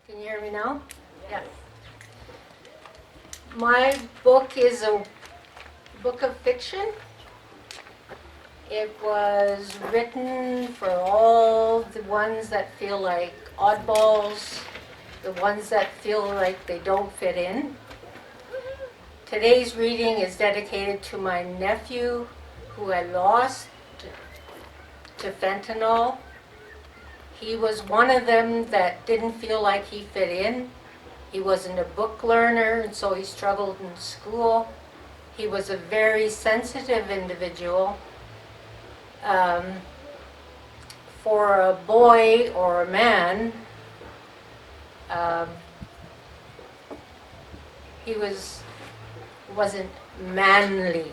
Can you hear me now? Yes. My book is a book of fiction. It was written for all the ones that feel like oddballs, the ones that feel like they don't fit in. Today's reading is dedicated to my nephew who I lost to fentanyl. He was one of them that didn't feel like he fit in. He wasn't a book learner, and so he struggled in school. He was a very sensitive individual. For a boy or a man, he wasn't manly,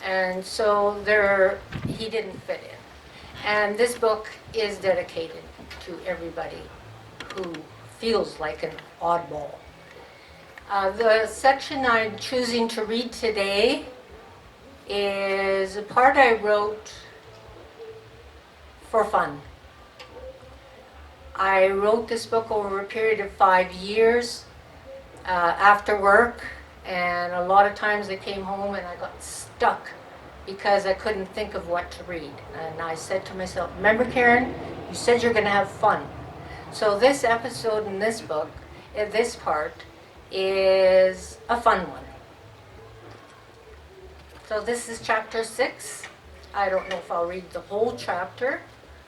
and so he didn't fit in. And this book is dedicated to everybody who feels like an oddball. The section I'm choosing to read today is a part I wrote for fun. I wrote this book over a period of 5 years after work, and a lot of times I came home and I got stuck because I couldn't think of what to read. And I said to myself, remember Karen, you said you're going to have fun. So this episode in this book, this part, is a fun one. So this is chapter 6. I don't know if I'll read the whole chapter,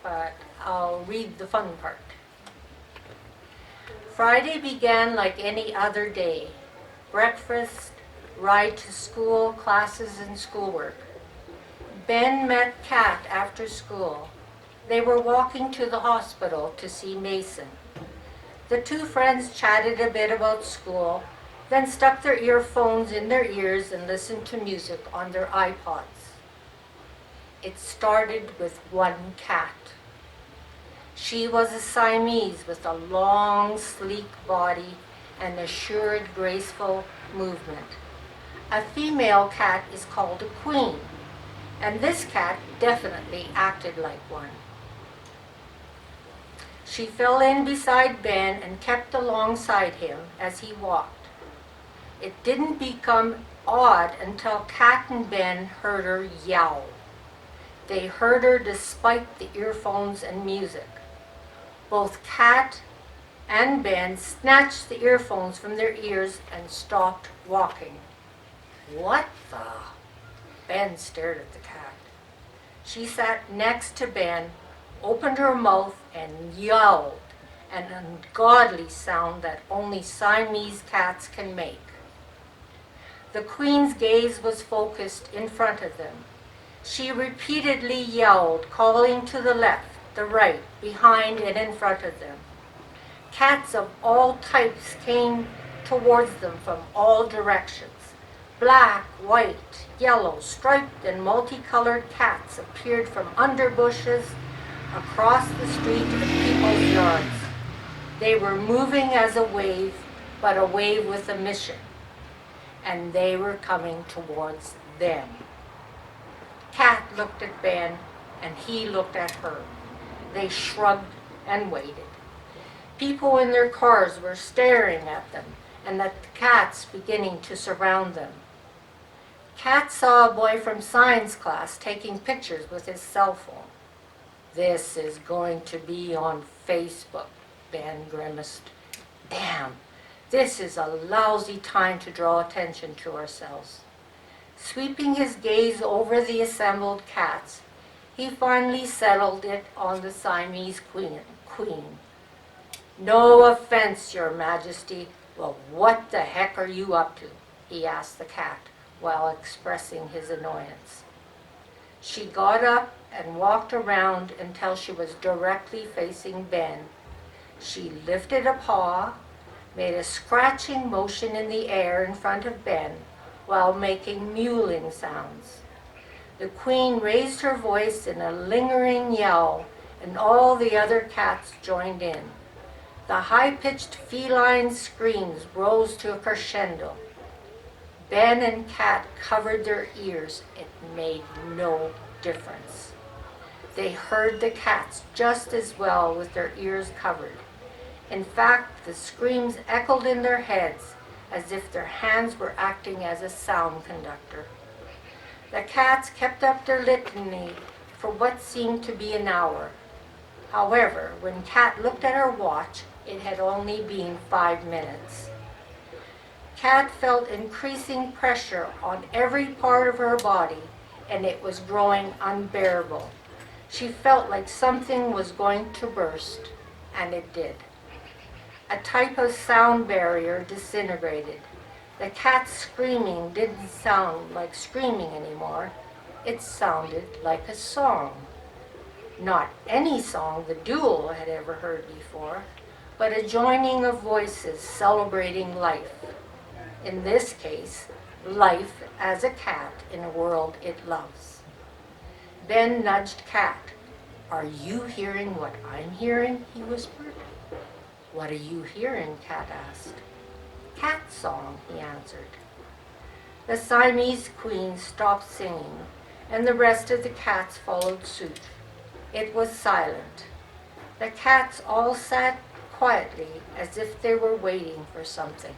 but I'll read the fun part. Friday began like any other day. Breakfast, ride to school, classes, and schoolwork. Ben met Kat after school. They were walking to the hospital to see Mason. The two friends chatted a bit about school, then stuck their earphones in their ears and listened to music on their iPods. It started with one cat. She was a Siamese with a long, sleek body and assured, graceful movement. A female cat is called a queen, and this cat definitely acted like one. She fell in beside Ben and kept alongside him as he walked. It didn't become odd until Kat and Ben heard her yowl. They heard her despite the earphones and music. Both Kat and Ben snatched the earphones from their ears and stopped walking. What the? Ben stared at the cat. She sat next to Ben, opened her mouth, and yowled, an ungodly sound that only Siamese cats can make. The queen's gaze was focused in front of them. She repeatedly yelled, calling to the left, the right, behind, and in front of them. Cats of all types came towards them from all directions. Black, white, yellow, striped, and multicolored cats appeared from under bushes, across the street, and people's yards. They were moving as a wave, but a wave with a mission. And they were coming towards them. Kat looked at Ben, and he looked at her. They shrugged and waited. People in their cars were staring at them, and at the cats beginning to surround them. Kat saw a boy from science class taking pictures with his cell phone. This is going to be on Facebook, Ben grimaced. Damn, this is a lousy time to draw attention to ourselves. Sweeping his gaze over the assembled cats, he finally settled it on the Siamese queen. No offense, Your Majesty. Well, what the heck are you up to? He asked the cat while expressing his annoyance. She got up and walked around until she was directly facing Ben. She lifted a paw, made a scratching motion in the air in front of Ben while making mewling sounds. The queen raised her voice in a lingering yell, and all the other cats joined in. The high-pitched feline screams rose to a crescendo. Ben and Kat covered their ears. It made no difference. They heard the cats just as well with their ears covered. In fact, the screams echoed in their heads as if their hands were acting as a sound conductor. The cats kept up their litany for what seemed to be an hour. However, when Cat looked at her watch, it had only been 5 minutes. Cat felt increasing pressure on every part of her body, and it was growing unbearable. She felt like something was going to burst, and it did. A type of sound barrier disintegrated. The cat's screaming didn't sound like screaming anymore. It sounded like a song. Not any song the duo had ever heard before, but a joining of voices celebrating life. In this case, life as a cat in a world it loves. Ben nudged Cat. "Are you hearing what I'm hearing?" he whispered. "What are you hearing?" Cat asked. "Cat song," he answered. The Siamese queen stopped singing, and the rest of the cats followed suit. It was silent. The cats all sat quietly as if they were waiting for something.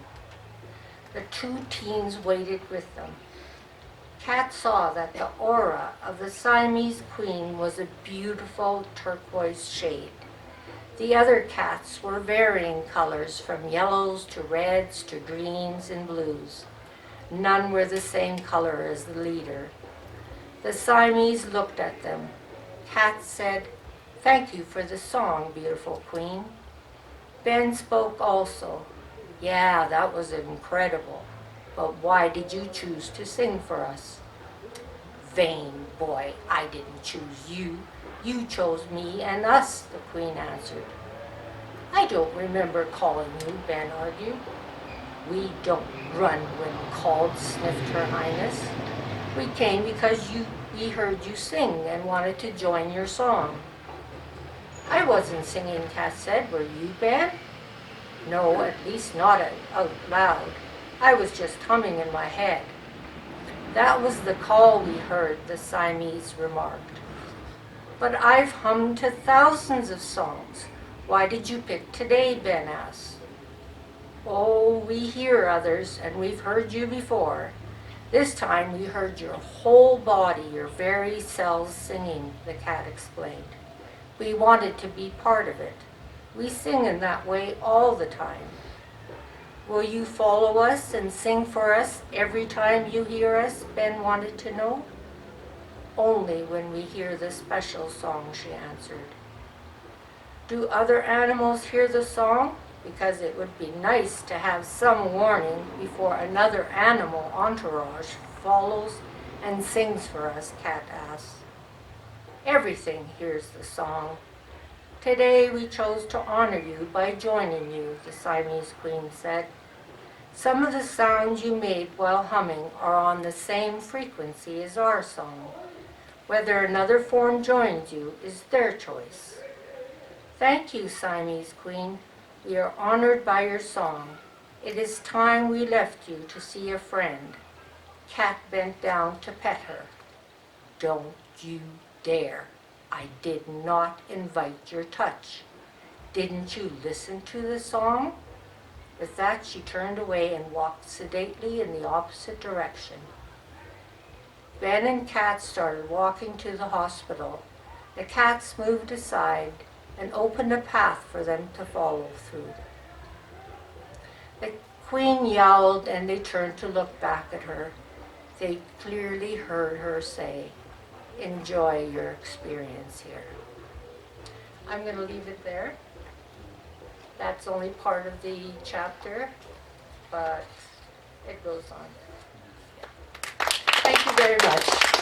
The two teens waited with them. Cat saw that the aura of the Siamese queen was a beautiful turquoise shade. The other cats were varying colors from yellows to reds to greens and blues. None were the same color as the leader. The Siamese looked at them. Cat said, "Thank you for the song, beautiful queen." Ben spoke also. "Yeah, that was incredible. But why did you choose to sing for us?" "Vain boy, I didn't choose you. You chose me and us," the queen answered. "I don't remember calling you," Ben argued. "We don't run when called," sniffed her highness. "We came because we heard you sing and wanted to join your song." "I wasn't singing," Cat said. "Were you, Ben?" "No, at least not out loud. I was just humming in my head." "That was the call we heard," the Siamese remarked. "But I've hummed to thousands of songs. Why did you pick today?" Ben asked. "Oh, we hear others, and we've heard you before. This time we heard your whole body, your very cells singing," the cat explained. "We wanted to be part of it. We sing in that way all the time." "Will you follow us and sing for us every time you hear us?" Ben wanted to know. "Only when we hear the special song," she answered. "Do other animals hear the song? Because it would be nice to have some warning before another animal entourage follows and sings for us," Cat asked. "Everything hears the song. Today we chose to honor you by joining you," the Siamese queen said. "Some of the sounds you made while humming are on the same frequency as our song. Whether another form joins you is their choice." "Thank you, Siamese queen. We are honored by your song. It is time we left you to see a friend." Cat bent down to pet her. "Don't you dare. I did not invite your touch. Didn't you listen to the song?" With that, she turned away and walked sedately in the opposite direction. Ben and Cat started walking to the hospital. The cats moved aside and opened a path for them to follow through. The queen yowled and they turned to look back at her. They clearly heard her say, "Enjoy your experience here." I'm going to leave it there. That's only part of the chapter, but it goes on. Thank you very much.